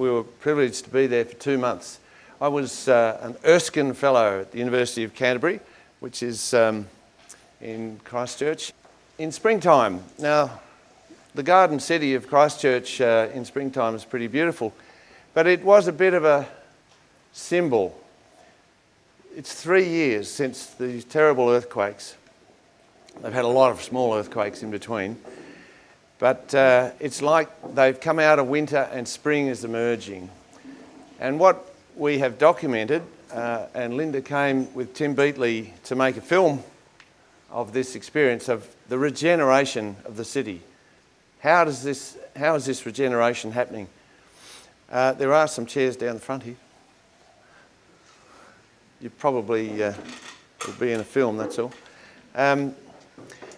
we were privileged to be there for 2 months. I was an Erskine Fellow at the University of Canterbury, which is in Christchurch. In springtime, now the garden city of Christchurch in springtime is pretty beautiful, but it was a bit of a symbol. It's 3 years since these terrible earthquakes. They've had a lot of small earthquakes in between, but it's like they've come out of winter and spring is emerging. And what we have documented, and Linda came with Tim Beatley to make a film of this experience of the regeneration of the city. How is this regeneration happening? There are some chairs down the front here. You probably will be in a film, that's all.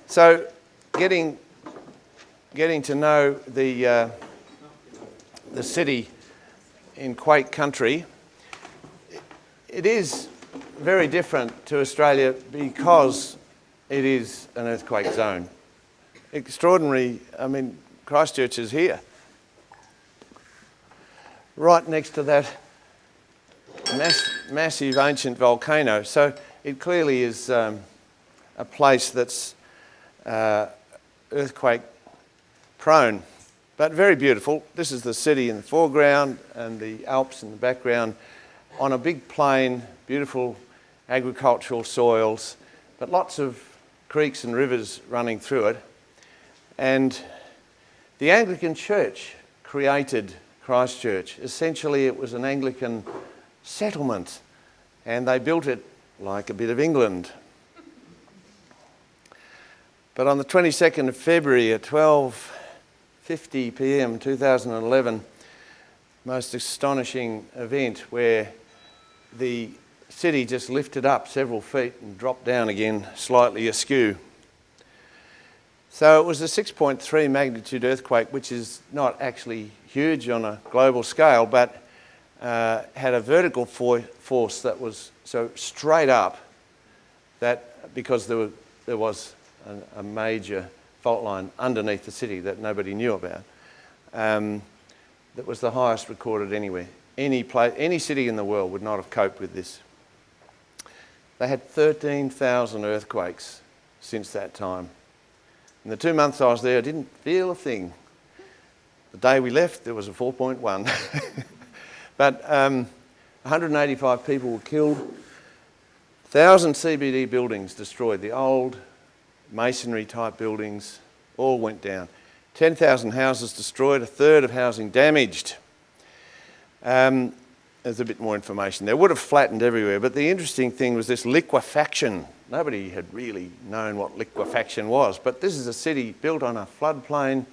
So getting to know the city in quake country, it is very different to Australia because it is an earthquake zone. Extraordinary, I mean, Christchurch is here. Right next to that massive ancient volcano. So it clearly is a place that's earthquake prone, but very beautiful. This is the city in the foreground and the Alps in the background on a big plain, beautiful agricultural soils, but lots of creeks and rivers running through it. And the Anglican Church created Christchurch. Essentially, it was an Anglican settlement, and they built it like a bit of England. But on the 22nd of February at 12:50 p.m. 2011, most astonishing event where the city just lifted up several feet and dropped down again slightly askew. So it was a 6.3 magnitude earthquake, which is not actually huge on a global scale, but had a vertical force that was so straight up that because there was a major fault line underneath the city that nobody knew about, that was the highest recorded anywhere. Any city in the world would not have coped with this. They had 13,000 earthquakes since that time. In the 2 months I was there, I didn't feel a thing. The day we left, there was a 4.1. But 185 people were killed, 1,000 CBD buildings destroyed. The old masonry type buildings all went down. 10,000 houses destroyed, a third of housing damaged. There's a bit more information there. It would have flattened everywhere, but the interesting thing was this liquefaction. Nobody had really known what liquefaction was, but this is a city built on a floodplain,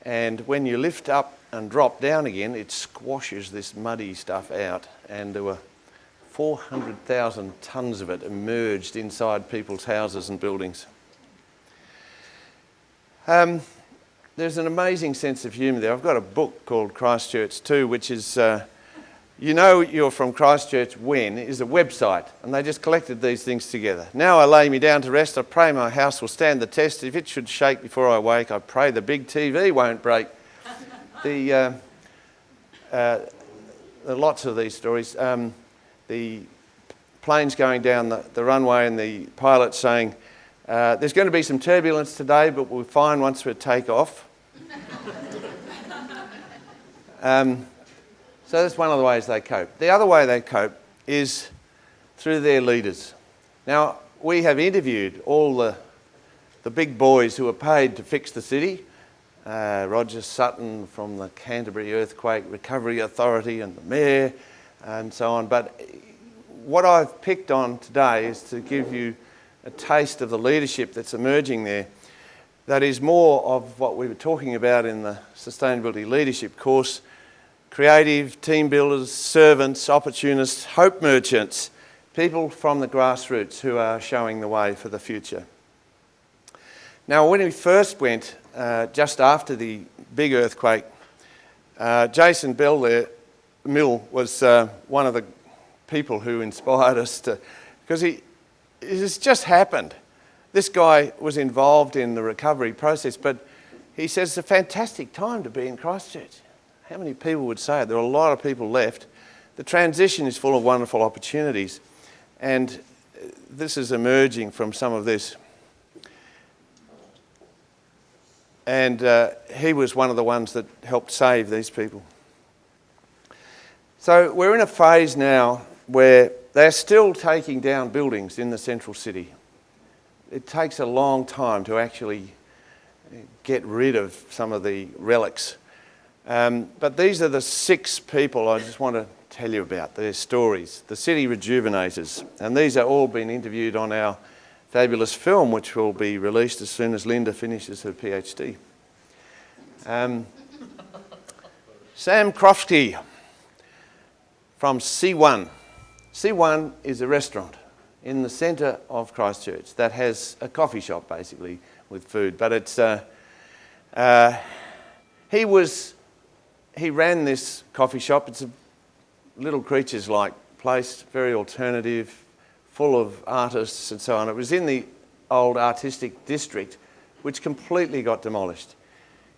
and when you lift up and drop down again, it squashes this muddy stuff out, and there were 400,000 tonnes of it emerged inside people's houses and buildings. There's an amazing sense of humour there. I've got a book called Christchurch 2, which is, you know you're from Christchurch when, is a website, and they just collected these things together. Now I lay me down to rest, I pray my house will stand the test. If it should shake before I wake, I pray the big TV won't break. There are lots of these stories. The planes going down the runway and the pilot saying, there's going to be some turbulence today, but we'll find once we take off. So that's one of the ways they cope. The other way they cope is through their leaders. Now, we have interviewed all the big boys who are paid to fix the city. Roger Sutton from the Canterbury Earthquake Recovery Authority and the Mayor and so on. But what I've picked on today is to give you a taste of the leadership that's emerging there. That is more of what we were talking about in the Sustainability Leadership course: creative, team builders, servants, opportunists, hope merchants, people from the grassroots who are showing the way for the future. Now, when we first went, just after the big earthquake, Jason Bell there, Mill, was one of the people who inspired us to, because it's just happened. This guy was involved in the recovery process, but he says it's a fantastic time to be in Christchurch. how many people would say it? There are a lot of people left. The transition is full of wonderful opportunities, and this is emerging from some of this. And he was one of the ones that helped save these people. So we're in a phase now where they're still taking down buildings in the central city. It takes a long time to actually get rid of some of the relics. But these are the 6 people I just want to tell you about, their stories, the city rejuvenators. And these are all been interviewed on our fabulous film, which will be released as soon as Linda finishes her PhD. Sam Crofty from C1. C1 is a restaurant in the centre of Christchurch that has a coffee shop basically with food, but it's he ran this coffee shop. It's a little creatures-like place, very alternative, full of artists and so on. It was in the old artistic district, which completely got demolished.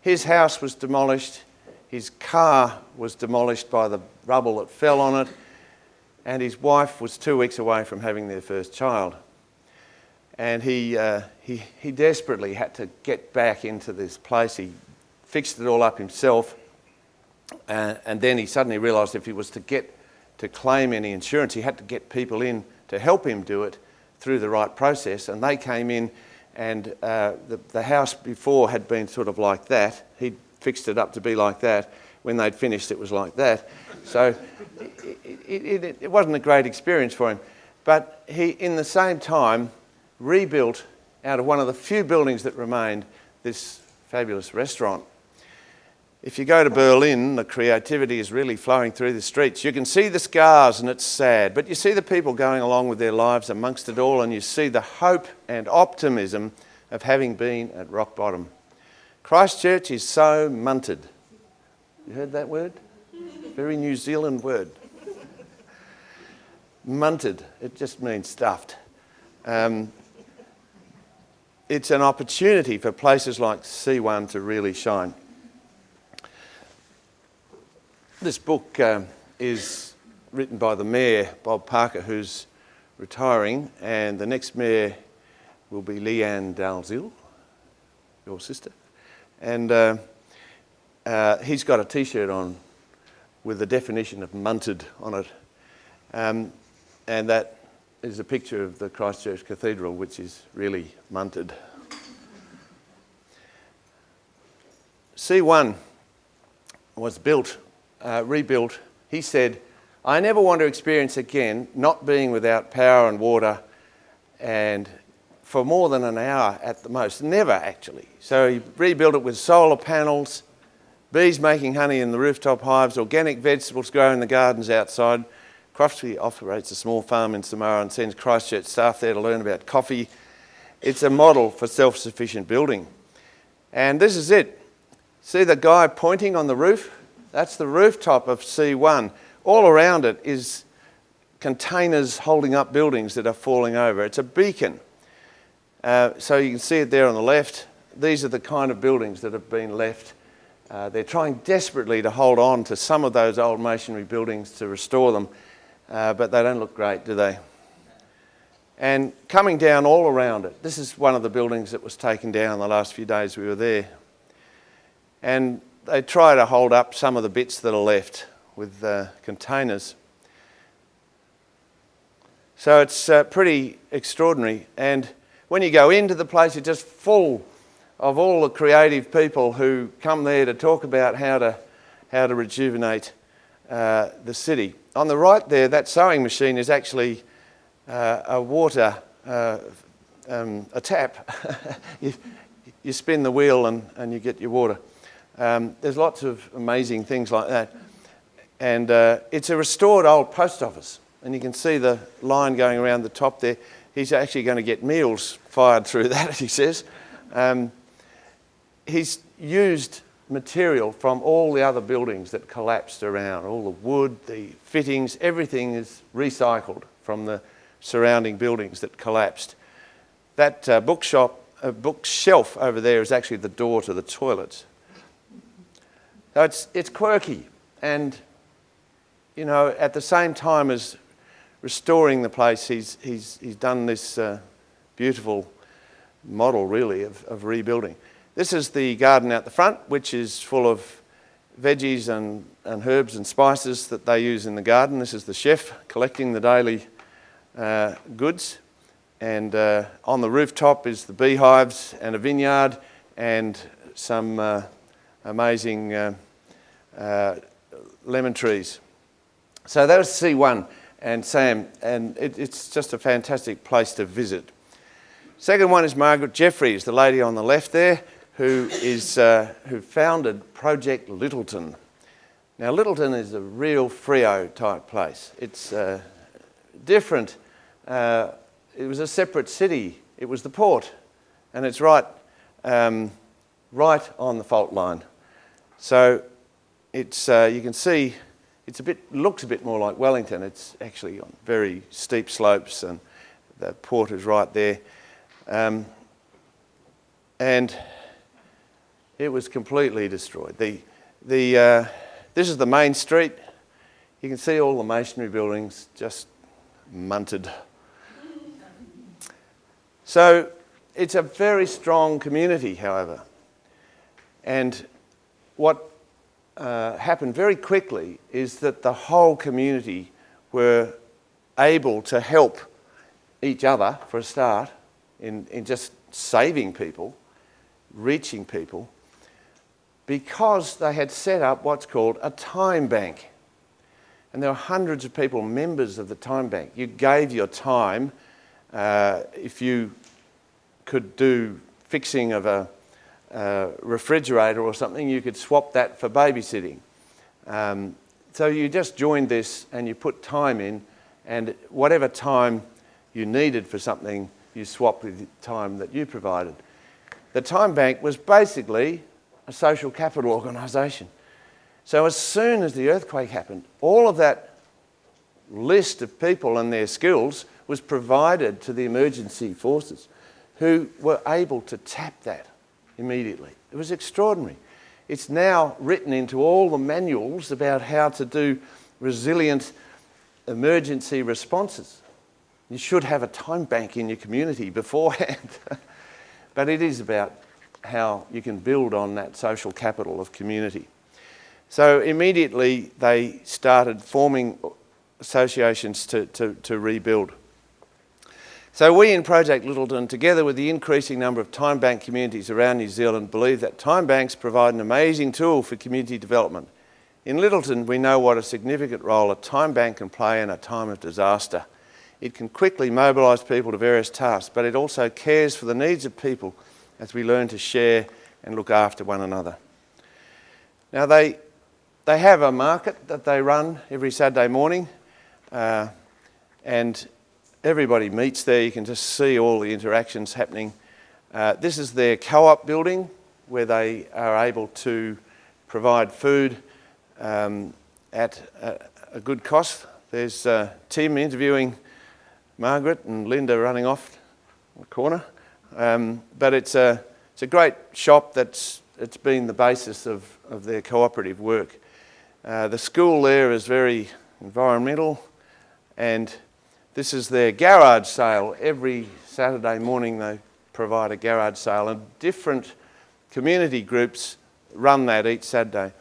His house was demolished, his car was demolished by the rubble that fell on it, and his wife was 2 weeks away from having their first child. And he desperately had to get back into this place. He fixed it all up himself, and then he suddenly realised if he was to claim any insurance, he had to get people in to help him do it through the right process. And they came in, and the house before had been sort of like that. He'd fixed it up to be like that. When they'd finished, it was like that. So it wasn't a great experience for him. But he, in the same time, rebuilt out of one of the few buildings that remained this fabulous restaurant. If you go to Berlin, the creativity is really flowing through the streets. You can see the scars and it's sad, but you see the people going along with their lives amongst it all, and you see the hope and optimism of having been at rock bottom. Christchurch is so munted. You heard that word? Very New Zealand word. Munted, it just means stuffed. It's an opportunity for places like C1 to really shine. This book is written by the Mayor, Bob Parker, who's retiring, and the next Mayor will be Leanne Dalziel, your sister. And he's got a T-shirt on with the definition of munted on it. And that is a picture of the Christchurch Cathedral, which is really munted. C1 was rebuilt. He said, "I never want to experience again not being without power and water and for more than an hour at the most." Never, actually. So he rebuilt it with solar panels, bees making honey in the rooftop hives, organic vegetables growing in the gardens outside. Crofty operates a small farm in Samoa and sends Christchurch staff there to learn about coffee. It's a model for self-sufficient building. And this is it. See the guy pointing on the roof? That's the rooftop of C1. All around it is containers holding up buildings that are falling over. It's a beacon. So you can see it there on the left. These are the kind of buildings that have been left. They're trying desperately to hold on to some of those old masonry buildings to restore them, but they don't look great, do they? And coming down all around it, this is one of the buildings that was taken down the last few days we were there. And they try to hold up some of the bits that are left with containers. So it's pretty extraordinary. And when you go into the place, it's just full of all the creative people who come there to talk about how to rejuvenate the city. On the right there, that sewing machine is actually a water, a tap. You spin the wheel and you get your water. There's lots of amazing things like that. And it's a restored old post office. And you can see the line going around the top there. He's actually going to get meals fired through that, he says. He's used material from all the other buildings that collapsed around. All the wood, the fittings, everything is recycled from the surrounding buildings that collapsed. That bookshelf over there is actually the door to the toilets. So it's quirky, and you know, at the same time as restoring the place, he's done this beautiful model, really, of rebuilding. This is the garden out the front, which is full of veggies and herbs and spices that they use in the garden. This is the chef collecting the daily goods. And on the rooftop is the beehives and a vineyard and some amazing lemon trees. So that was C1 and Sam, and it's just a fantastic place to visit. Second one is Margaret Jeffries, the lady on the left there, who founded Project Littleton. Now Littleton is a real Freo type place. It's different. It was a separate city. It was the port, and it's right on the fault line. So it's you can see looks a bit more like Wellington. It's actually on very steep slopes, and the port is right there. And it was completely destroyed. This is the main street. You can see all the masonry buildings just munted. So it's a very strong community, however. And what happened very quickly is that the whole community were able to help each other, for a start, in just saving people, reaching people, because they had set up what's called a time bank. And there were hundreds of people, members of the time bank. You gave your time. If you could do fixing of a refrigerator or something, you could swap that for babysitting. So you just joined this and you put time in, and whatever time you needed for something, you swapped with the time that you provided. The time bank was basically a social capital organisation. So as soon as the earthquake happened, all of that list of people and their skills was provided to the emergency forces, who were able to tap that immediately. It was extraordinary. It's now written into all the manuals about how to do resilient emergency responses. You should have a time bank in your community beforehand. But it is about how you can build on that social capital of community. So immediately they started forming associations to rebuild. So we in Project Littleton, together with the increasing number of time bank communities around New Zealand, believe that time banks provide an amazing tool for community development. In Littleton, we know what a significant role a time bank can play in a time of disaster. It can quickly mobilise people to various tasks, but it also cares for the needs of people as we learn to share and look after one another. Now they have a market that they run every Saturday morning, and everybody meets there. You can just see all the interactions happening. This is their co-op building, where they are able to provide food at a good cost. There's Tim interviewing Margaret and Linda running off the corner. But it's a great shop it's been the basis of their cooperative work. The school there is very environmental, and this is their garage sale. Every Saturday morning they provide a garage sale, and different community groups run that each Saturday.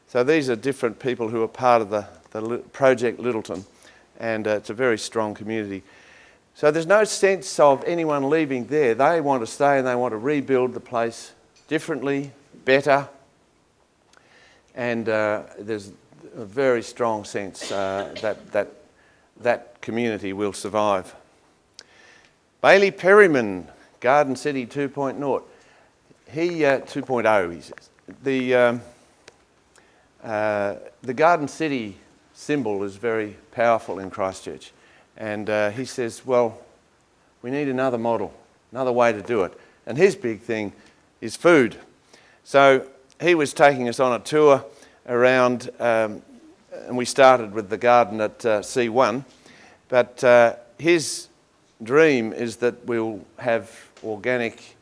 So these are different people who are part of the Project Littleton, and it's a very strong community. So there's no sense of anyone leaving there. They want to stay and they want to rebuild the place differently, better, and there's a very strong sense that community will survive. Bailey Perryman, Garden City 2.0. He 2.0, he says. The Garden City symbol is very powerful in Christchurch. And he says, well, we need another model, another way to do it. And his big thing is food. So he was taking us on a tour around, and we started with the garden at C1. But his dream is that we'll have organic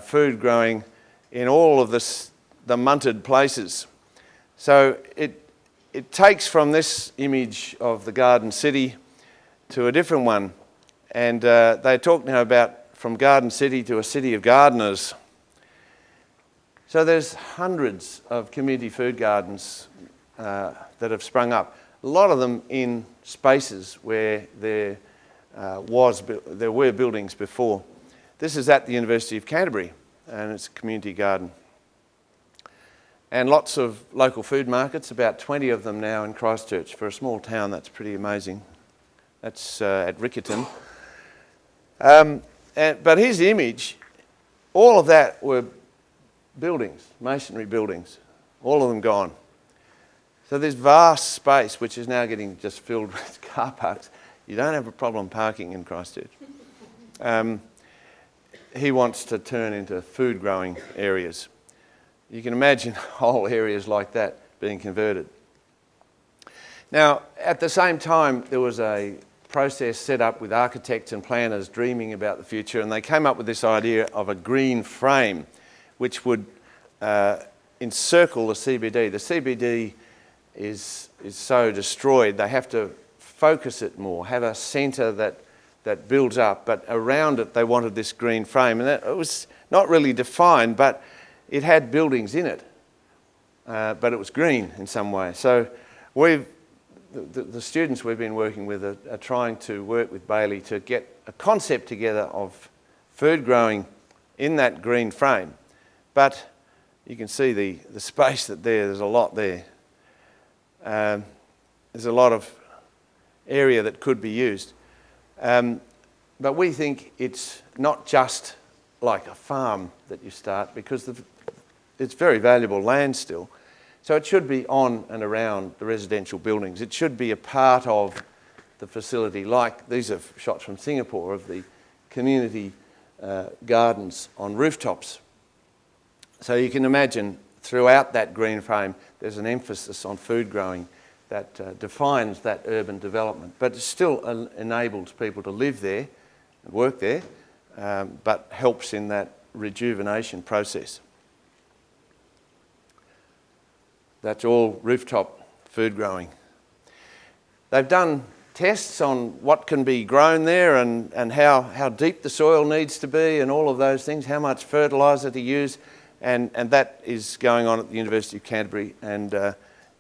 food growing in all of the munted places. So it takes from this image of the garden city to a different one. And they talk now about from garden city to a city of gardeners. So there's hundreds of community food gardens that have sprung up. A lot of them in spaces where there were buildings before. This is at the University of Canterbury, and it's a community garden. And lots of local food markets, about 20 of them now in Christchurch. For a small town, that's pretty amazing. That's at Riccarton. But here's the image. All of that were buildings, masonry buildings, all of them gone. So this vast space, which is now getting just filled with car parks, you don't have a problem parking in Christchurch. He wants to turn into food growing areas. You can imagine whole areas like that being converted. Now, at the same time, there was a process set up with architects and planners dreaming about the future, and they came up with this idea of a green frame which would encircle the CBD. The CBD is so destroyed, they have to focus it more, have a centre that builds up, but around it they wanted this green frame, and it was not really defined, but it had buildings in it, but it was green in some way. So the students we've been working with are trying to work with Bailey to get a concept together of food growing in that green frame. But you can see the space there's a lot there. There's a lot of area that could be used. But we think it's not just like a farm that you start, because it's very valuable land still. So it should be on and around the residential buildings. It should be a part of the facility, like these are shots from Singapore of the community gardens on rooftops. So you can imagine throughout that green frame there's an emphasis on food growing that defines that urban development, but it still enables people to live there and work there, but helps in that rejuvenation process. That's all rooftop food growing. They've done tests on what can be grown there and how deep the soil needs to be and all of those things, how much fertiliser to use, and that is going on at the University of Canterbury, and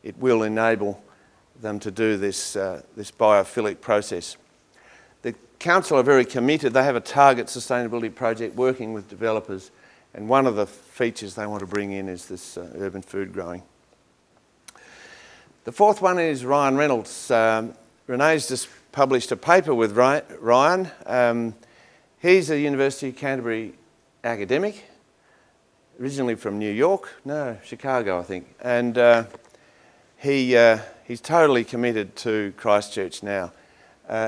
it will enable them to do this biophilic process. The council are very committed. They have a target sustainability project working with developers, and one of the features they want to bring in is this urban food growing. The fourth one is Ryan Reynolds. Renee's just published a paper with Ryan. He's a University of Canterbury academic, originally from Chicago, I think. And he's totally committed to Christchurch now.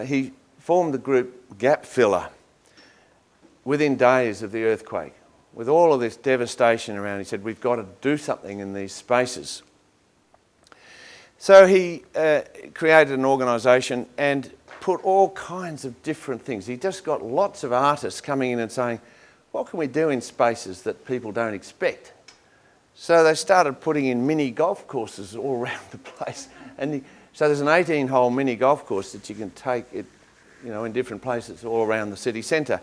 He formed the group Gap Filler within days of the earthquake. With all of this devastation around, he said, we've got to do something in these spaces. So he created an organisation and put all kinds of different things. He just got lots of artists coming in and saying, what can we do in spaces that people don't expect? So they started putting in mini golf courses all around the place. And so there's an 18-hole mini golf course that you can take it, in different places all around the city centre.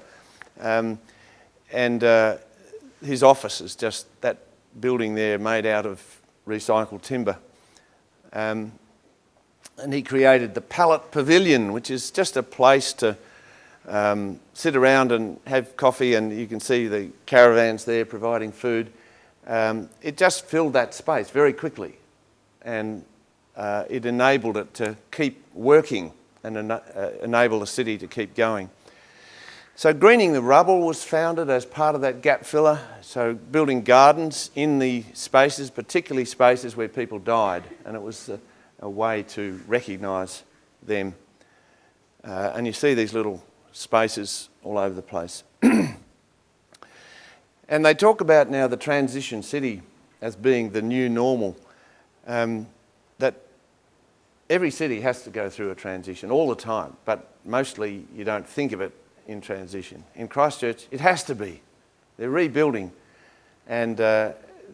His office is just that building there made out of recycled timber. And he created the Pallet Pavilion, which is just a place to sit around and have coffee, and you can see the caravans there providing food. It just filled that space very quickly, and it enabled it to keep working and enable the city to keep going. So Greening the Rubble was founded as part of that gap filler, so building gardens in the spaces, particularly spaces where people died, and it was a way to recognise them. And you see these little spaces all over the place. And they talk about now the transition city as being the new normal, that every city has to go through a transition all the time, but mostly you don't think of it in transition. In Christchurch, it has to be. They're rebuilding, and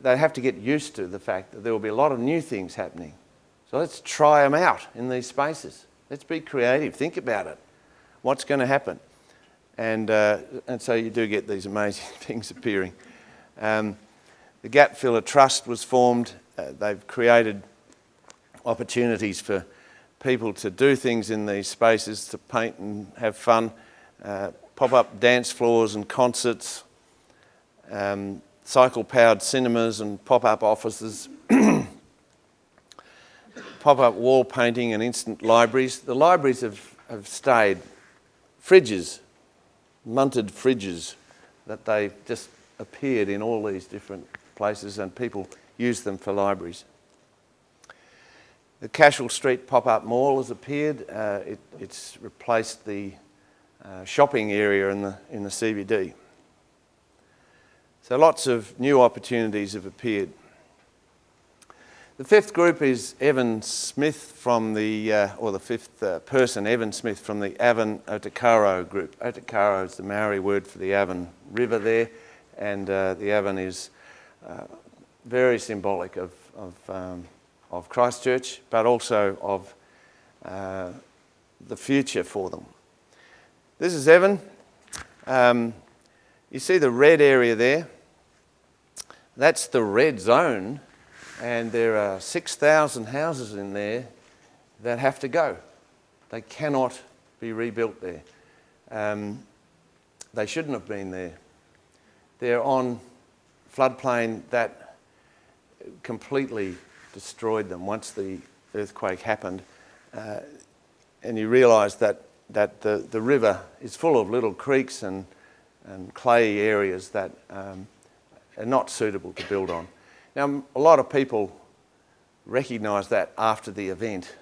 they have to get used to the fact that there will be a lot of new things happening. So let's try them out in these spaces. Let's be creative. Think about it. What's going to happen? And so you do get these amazing things appearing. The Gap Filler Trust was formed. They've created opportunities for people to do things in these spaces, to paint and have fun, pop-up dance floors and concerts, cycle-powered cinemas and pop-up offices, pop-up wall painting and instant libraries. The libraries have stayed fridges, munted fridges, that they just appeared in all these different places and people use them for libraries. The Cashel Street pop-up mall has appeared. It's replaced the shopping area in the CBD. So lots of new opportunities have appeared. The fifth group is Evan Smith from or the fifth person, Evan Smith from the Avon Otakaro group. Otakaro is the Maori word for the Avon River there, and the Avon is very symbolic of Christchurch, but also of the future for them. This is Evan. You see the red area there? That's the red zone, and there are 6,000 houses in there that have to go. They cannot be rebuilt there. They shouldn't have been there. They're on floodplain that completely destroyed them once the earthquake happened. And you realise that the river is full of little creeks and clay areas that are not suitable to build on. Now, a lot of people recognise that after the event.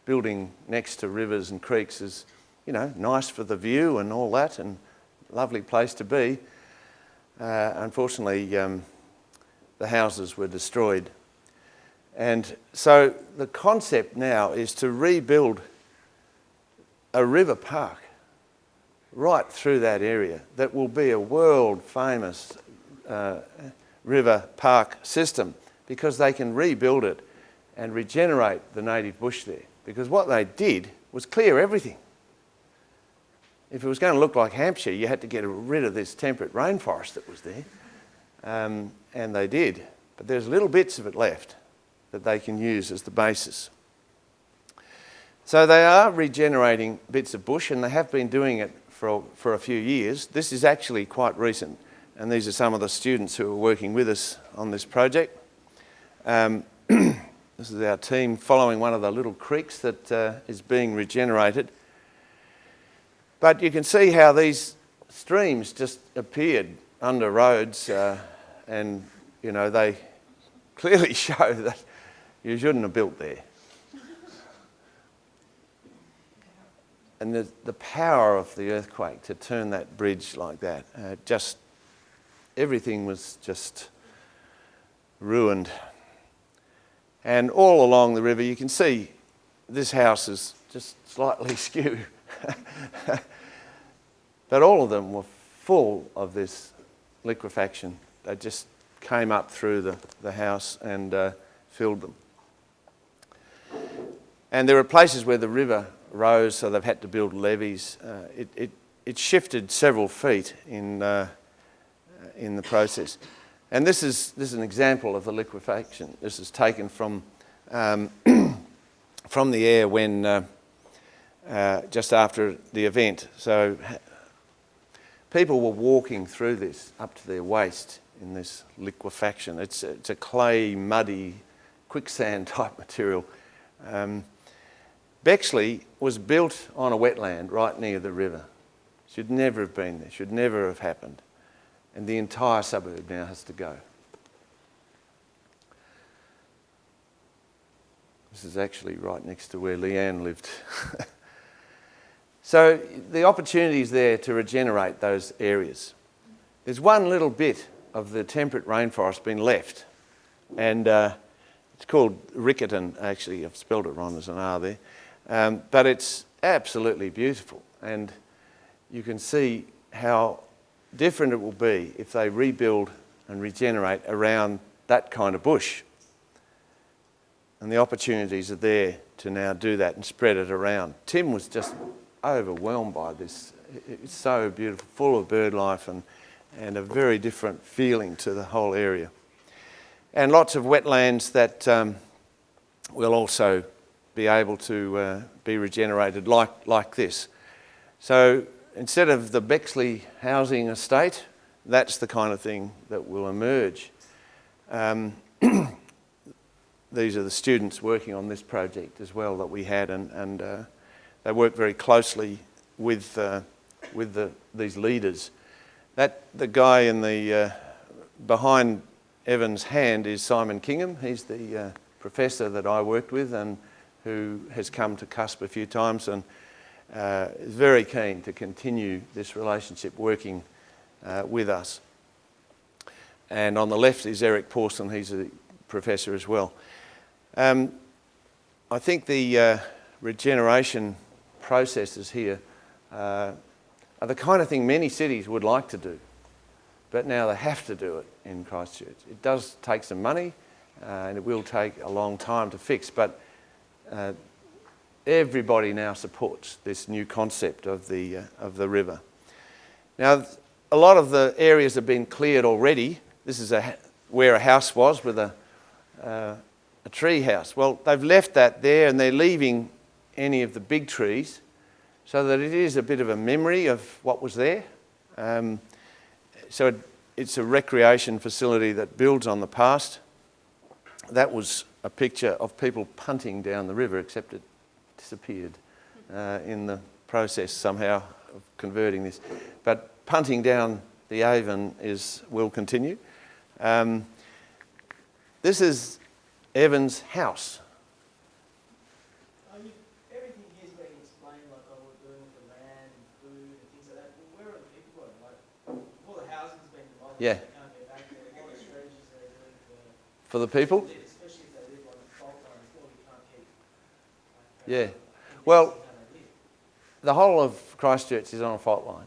Building next to rivers and creeks is, nice for the view and all that, and lovely place to be. Unfortunately, the houses were destroyed. And so the concept now is to rebuild a river park right through that area that will be a world famous river park system, because they can rebuild it and regenerate the native bush there. Because what they did was clear everything. If it was going to look like Hampshire, you had to get rid of this temperate rainforest that was there. And they did. But there's little bits of it left that they can use as the basis. So they are regenerating bits of bush, and they have been doing it for a few years. This is actually quite recent, and these are some of the students who are working with us on this project. This is our team following one of the little creeks that is being regenerated. But you can see how these streams just appeared under roads, and they clearly show that you shouldn't have built there. And the power of the earthquake to turn that bridge like that, everything was just ruined. And all along the river, you can see this house is just slightly skew. But all of them were full of this liquefaction. They just came up through the house and filled them. And there are places where the river rose, so they've had to build levees. It shifted several feet in the process. And this is an example of the liquefaction. This is taken from the air when just after the event. So people were walking through this up to their waist in this liquefaction. It's a clay, muddy, quicksand type material. Bexley was built on a wetland right near the river. Should never have been there, should never have happened. And the entire suburb now has to go. This is actually right next to where Leanne lived. So the opportunity is there to regenerate those areas. There's one little bit of the temperate rainforest been left, and it's called Riccarton, actually. I've spelled it wrong, there's an R there. But it's absolutely beautiful, and you can see how different it will be if they rebuild and regenerate around that kind of bush. And the opportunities are there to now do that and spread it around. Tim was just overwhelmed by this. It's so beautiful, full of bird life and a very different feeling to the whole area. And lots of wetlands that will also be able to be regenerated like this. So instead of the Bexley housing estate, that's the kind of thing that will emerge. These are the students working on this project as well that we had, and they work very closely with these leaders. The guy in the behind Evan's hand is Simon Kingham. He's the professor that I worked with and who has come to CUSP a few times and is very keen to continue this relationship working with us. And on the left is Eric Pawson. He's a professor as well. I think the regeneration processes here are the kind of thing many cities would like to do, but now they have to do it in Christchurch. It does take some money and it will take a long time to fix, but everybody now supports this new concept of the river. Now, a lot of the areas have been cleared already. This is where a house was with a tree house. Well, they've left that there and they're leaving any of the big trees so that it is a bit of a memory of what was there. So it's a recreation facility that builds on the past. That was a picture of people punting down the river, except it disappeared in the process somehow of converting this. But punting down the Avon will continue. This is Evan's house. Everything here's being explained, like what we're doing with the land and food and things like that. Well, where are the people going? Like, all the housing's been demolished, Yeah. they can't get back there. What are the strategies they're doing For the people? especially if they live on the fault line, well, you can't keep. Yeah. Well, the whole of Christchurch is on a fault line.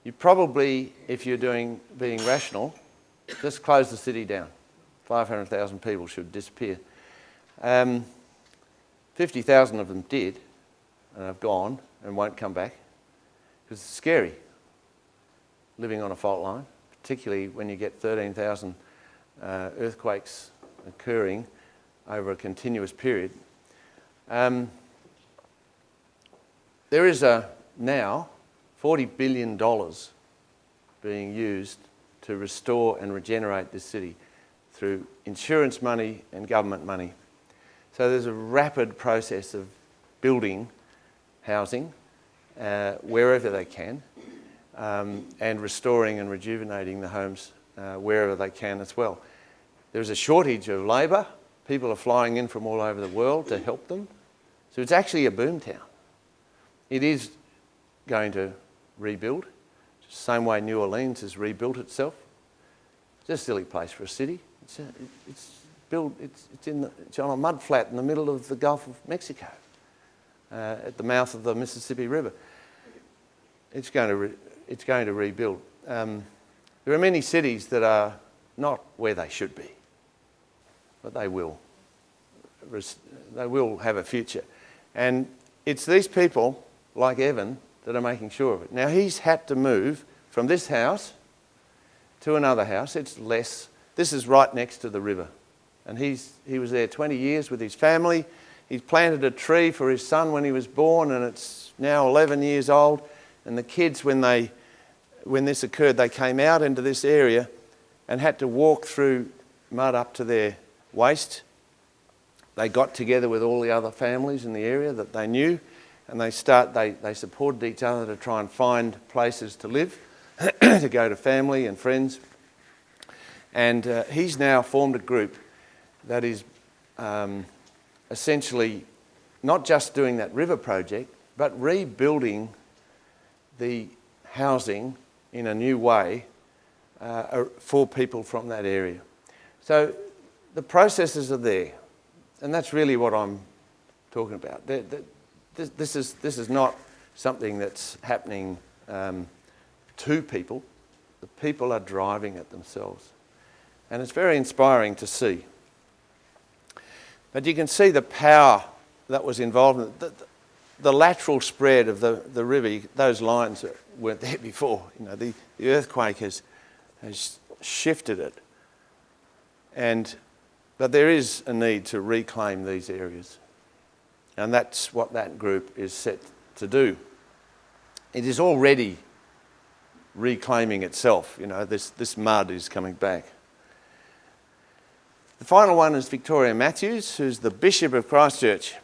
You probably, if you're being rational, just close the city down. 500,000 people should disappear. 50,000 of them did and have gone and won't come back because it's scary living on a fault line, particularly when you get 13,000 earthquakes occurring over a continuous period. There is now $40 billion being used to restore and regenerate this city through insurance money and government money. So there's a rapid process of building housing wherever they can and restoring and rejuvenating the homes wherever they can as well. There's a shortage of labour. People are flying in from all over the world to help them. So it's actually a boom town. It is going to rebuild, the same way New Orleans has rebuilt itself. It's a silly place for a city. It's on a mud flat in the middle of the Gulf of Mexico, at the mouth of the Mississippi River. It's going to rebuild. There are many cities that are not where they should be, but they will. They will have a future. And it's these people, like Evan, that are making sure of it. Now, he's had to move from this house to another house. It's less. This is right next to the river. And he was there 20 years with his family. He's planted a tree for his son when he was born, and it's now 11 years old. And the kids, when this occurred, they came out into this area and had to walk through mud up to their waist. They got together with all the other families in the area that they knew, and they supported each other to try and find places to live, to go to family and friends. And he's now formed a group that is essentially not just doing that river project, but rebuilding the housing in a new way for people from that area. So the processes are there, and that's really what I'm talking about. This is not something that's happening to people. The people are driving it themselves. And it's very inspiring to see. But you can see the power that was involved in it. The lateral spread of the river, those lines weren't there before. You know, the earthquake has shifted it. But there is a need to reclaim these areas. And that's what that group is set to do. It is already reclaiming itself. You know, this mud is coming back. The final one is Victoria Matthews, who's the Bishop of Christchurch.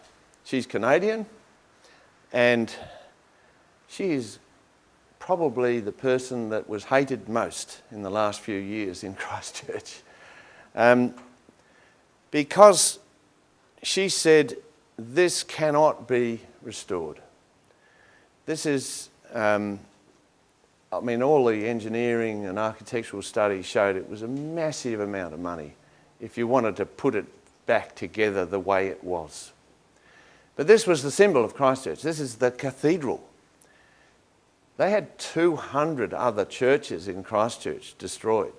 She's Canadian, and she is probably the person that was hated most in the last few years in Christchurch. Because she said, this cannot be restored. This is, all the engineering and architectural studies showed it was a massive amount of money if you wanted to put it back together the way it was. But this was the symbol of Christchurch. This is the cathedral. They had 200 other churches in Christchurch destroyed.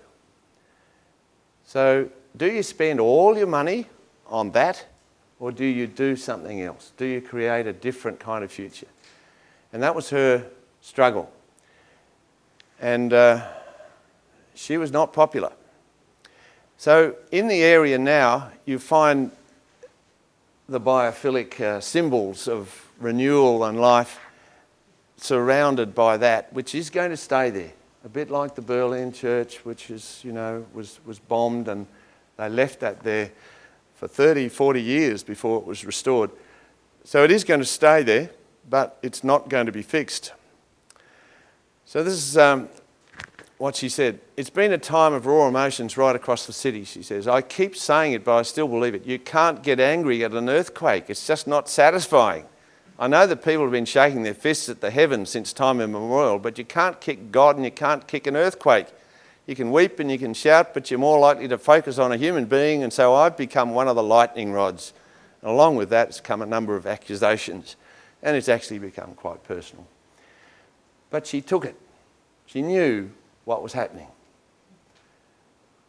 So do you spend all your money on that, or do you do something else? Do you create a different kind of future? And that was her struggle. And she was not popular. So in the area now, you find the biophilic symbols of renewal and life surrounded by that, which is going to stay there. A bit like the Berlin church, which is, was bombed, and they left that there for 30, 40 years before it was restored. So it is going to stay there, but it's not going to be fixed. So this is what she said. It's been a time of raw emotions right across the city, she says. I keep saying it, but I still believe it. You can't get angry at an earthquake. It's just not satisfying. I know that people have been shaking their fists at the heavens since time immemorial, but you can't kick God and you can't kick an earthquake. You can weep and you can shout, but you're more likely to focus on a human being, and so I've become one of the lightning rods. And along with that has come a number of accusations, and it's actually become quite personal. But she took it. She knew what was happening.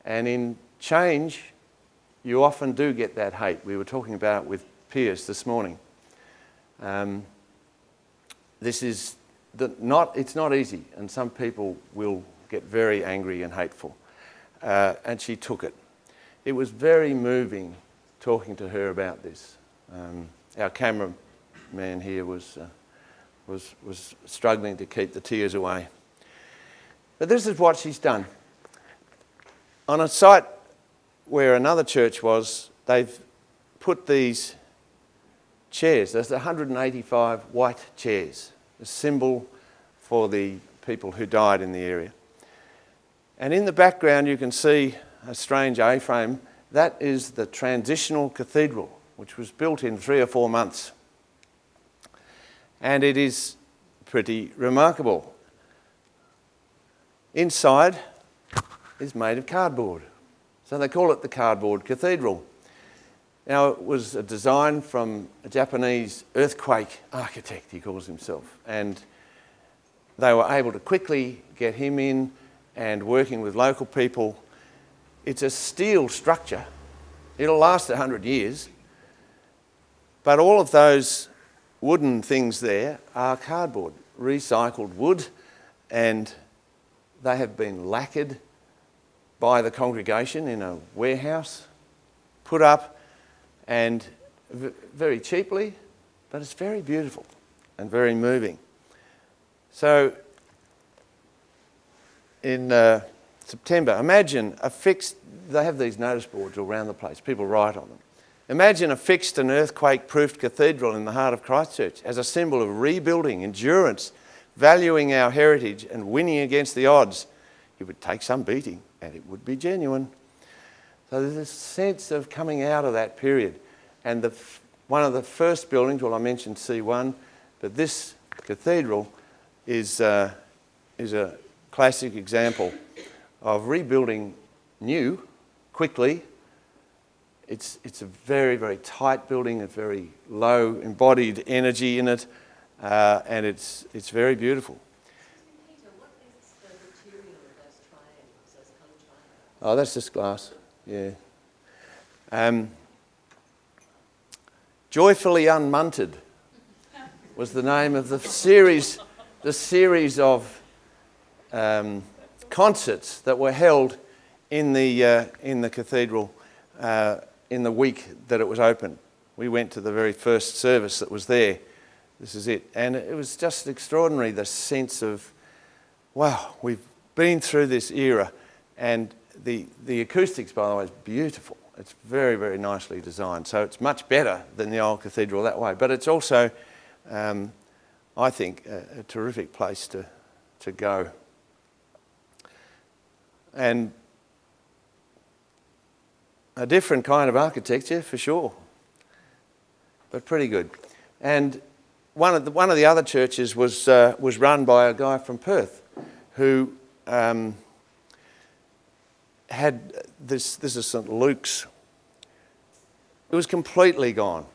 And in change, you often do get that hate. We were talking about it with Piers this morning. It's not easy, and some people will get very angry and hateful. And she took it. It was very moving talking to her about this. Our cameraman here was struggling to keep the tears away. But this is what she's done. On a site where another church was, they've put these chairs. There's 185 white chairs, a symbol for the people who died in the area. And in the background you can see a strange A-frame. That is the transitional cathedral, which was built in 3 or 4 months. And it is pretty remarkable. Inside is made of cardboard. So they call it the Cardboard Cathedral. Now, it was a design from a Japanese earthquake architect, he calls himself. And they were able to quickly get him in, and working with local people. It's a steel structure. It'll last 100 years. But all of those wooden things there are cardboard, recycled wood, and they have been lacquered by the congregation in a warehouse, put up, and very cheaply, but it's very beautiful and very moving. So in September, imagine they have these notice boards all around the place, people write on them. Imagine a fixed and earthquake-proofed cathedral in the heart of Christchurch as a symbol of rebuilding, endurance, valuing our heritage and winning against the odds. It would take some beating, and it would be genuine. So there's a sense of coming out of that period. And one of the first buildings, well, I mentioned C1, but this cathedral is a classic example of rebuilding new, quickly. It's a very, very tight building, a very low embodied energy in it, and it's very beautiful. Peter, what is the material of those Oh, that's just glass, yeah. Joyfully Unmunted was the name of the series of concerts that were held in the cathedral in the week that it was open. We went to the very first service that was there. This is it. And it was just extraordinary, the sense of, wow, we've been through this era. And the acoustics, by the way, is beautiful. It's very, very nicely designed. So it's much better than the old cathedral that way. But it's also, I think, a terrific place to go. And a different kind of architecture, for sure, but pretty good. And one of the other churches was run by a guy from Perth who had this is St Luke's. It was completely gone.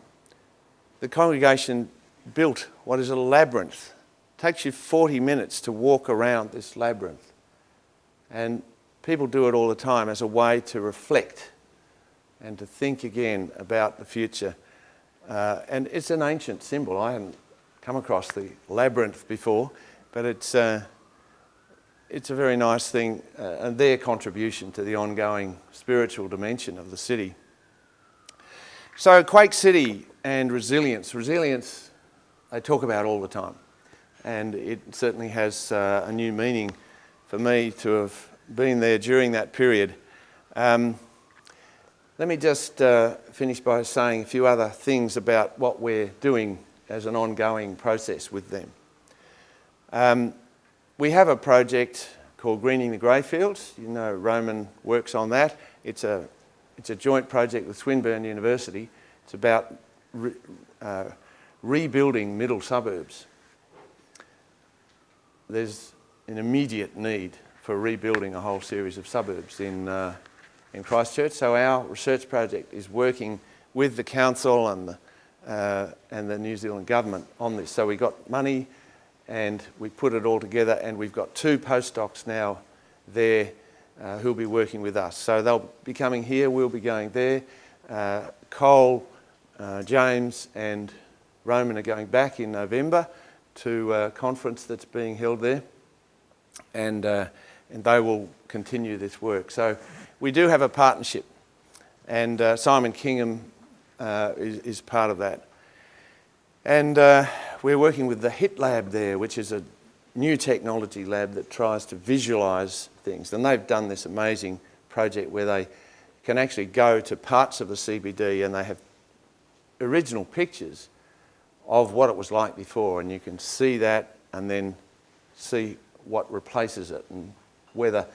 The congregation built what is a labyrinth. It takes you 40 minutes to walk around this labyrinth. And people do it all the time as a way to reflect and to think again about the future. And it's an ancient symbol. I hadn't come across the labyrinth before, but it's a very nice thing, and their contribution to the ongoing spiritual dimension of the city. So Quake City and resilience. Resilience, they talk about all the time, and it certainly has a new meaning for me to have been there during that period. Let me just finish by saying a few other things about what we're doing as an ongoing process with them. We have a project called Greening the Greyfields. You know, Roman works on that. It's a joint project with Swinburne University. It's about rebuilding middle suburbs. There's an immediate need for rebuilding a whole series of suburbs in Christchurch. So our research project is working with the council and the New Zealand government on this. So we got money and we put it all together, and we've got 2 postdocs now there who'll be working with us. So they'll be coming here, we'll be going there. Cole, James and Roman are going back in November to a conference that's being held there, and they will continue this work. So we do have a partnership, and Simon Kingham is part of that. And we're working with the HIT lab there, which is a new technology lab that tries to visualise things. And they've done this amazing project where they can actually go to parts of the CBD and they have original pictures of what it was like before, and you can see that and then see what replaces it and whether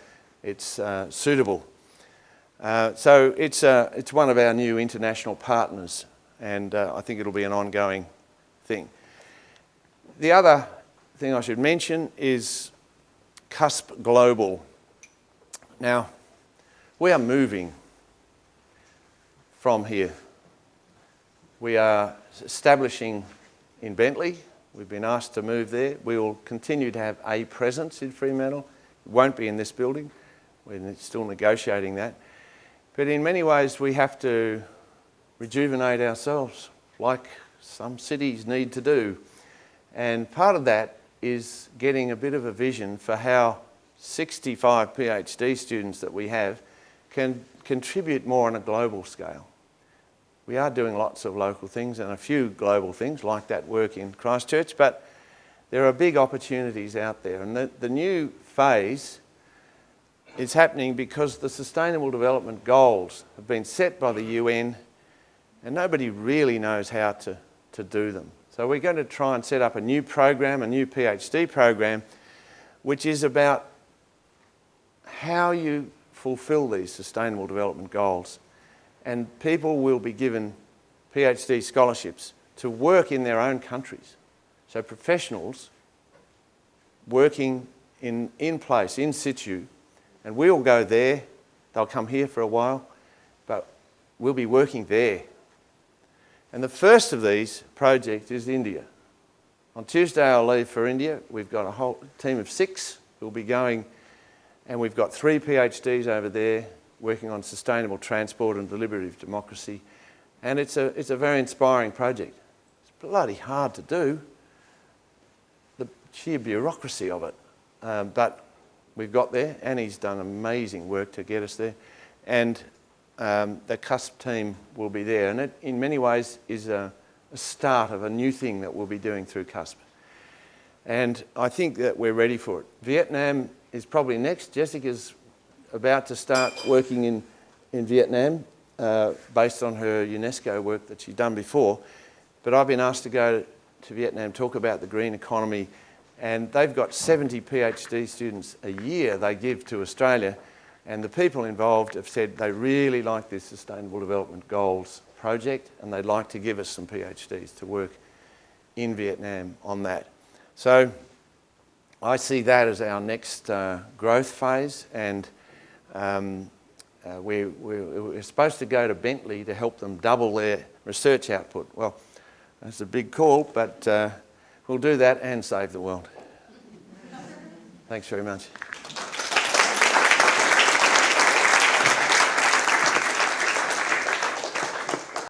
it's suitable. So it's one of our new international partners, and I think it'll be an ongoing thing. The other thing I should mention is CUSP Global. Now, we are moving from here. We are establishing in Bentley. We've been asked to move there. We will continue to have a presence in Fremantle. It won't be in this building. We're still negotiating that. But in many ways, we have to rejuvenate ourselves, like some cities need to do. And part of that is getting a bit of a vision for how 65 PhD students that we have can contribute more on a global scale. We are doing lots of local things and a few global things, like that work in Christchurch, but there are big opportunities out there. And the new phase is happening because the Sustainable Development Goals have been set by the UN, and nobody really knows how to do them. So we're going to try and set up a new program, a new PhD program, which is about how you fulfill these Sustainable Development Goals. And people will be given PhD scholarships to work in their own countries. So professionals working in place, in situ, and we'll go there. They'll come here for a while, but we'll be working there. And the first of these projects is India. On Tuesday I'll leave for India. We've got a whole team of 6 who'll be going And we've got 3 PhDs over there working on sustainable transport and deliberative democracy. And it's a very inspiring project. It's bloody hard to do, the sheer bureaucracy of it. But we've got there. Annie's done amazing work to get us there. And the CUSP team will be there. And it, in many ways, is a start of a new thing that we'll be doing through CUSP. And I think that we're ready for it. Vietnam is probably next. Jessica's about to start working in Vietnam based on her UNESCO work that she's done before. But I've been asked to go to Vietnam, talk about the green economy, and they've got 70 PhD students a year they give to Australia, and the people involved have said they really like this Sustainable Development Goals project and they'd like to give us some PhDs to work in Vietnam on that. So I see that as our next growth phase, and we're supposed to go to Bentley to help them double their research output. Well, that's a big call, but we'll do that and save the world. Thanks very much.